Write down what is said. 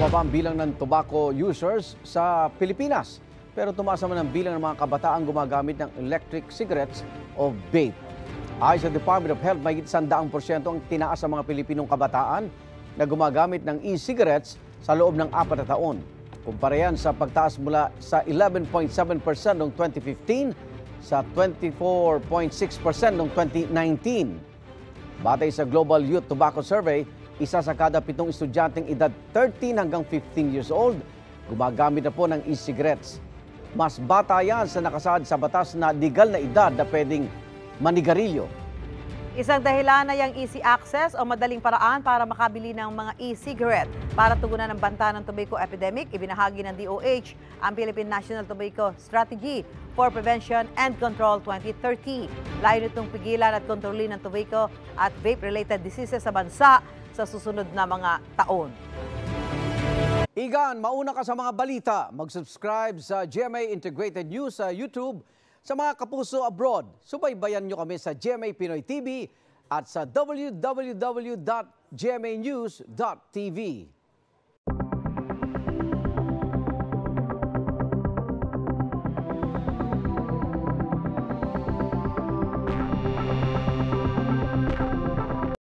Bumaba ang bilang ng tobacco users sa Pilipinas. Pero tumaas naman ang bilang ng mga kabataan gumagamit ng electric cigarettes o vape. Ayon sa Department of Health, may 100% ang tinaas sa mga Pilipinong kabataan na gumagamit ng e-cigarettes sa loob ng 4 na taon. Kumpara yan sa pagtaas mula sa 11.7% noong 2015 sa 24.6% noong 2019. Batay sa Global Youth Tobacco Survey, isa sa kada 7 estudyanteng edad 13 hanggang 15 years old gumagamit na po ng e-cigarettes. Mas bata yan sa nakasaad sa batas na legal na edad na pwedeng manigarilyo. Isang dahilan na yung easy access o madaling paraan para makabili ng mga e-cigarette. Para tugunan ng banta ng tobacco epidemic, ibinahagi ng DOH ang Philippine National Tobacco Strategy for Prevention and Control 2030. Layo nitong pigilan at kontrolin ng tobacco at vape-related diseases sa bansa sa susunod na mga taon. Igan, mauna ka sa mga balita. Mag-subscribe sa GMA Integrated News sa YouTube. Sa mga kapuso abroad, subaybayan nyo kami sa GMA Pinoy TV at sa www.gmanews.tv.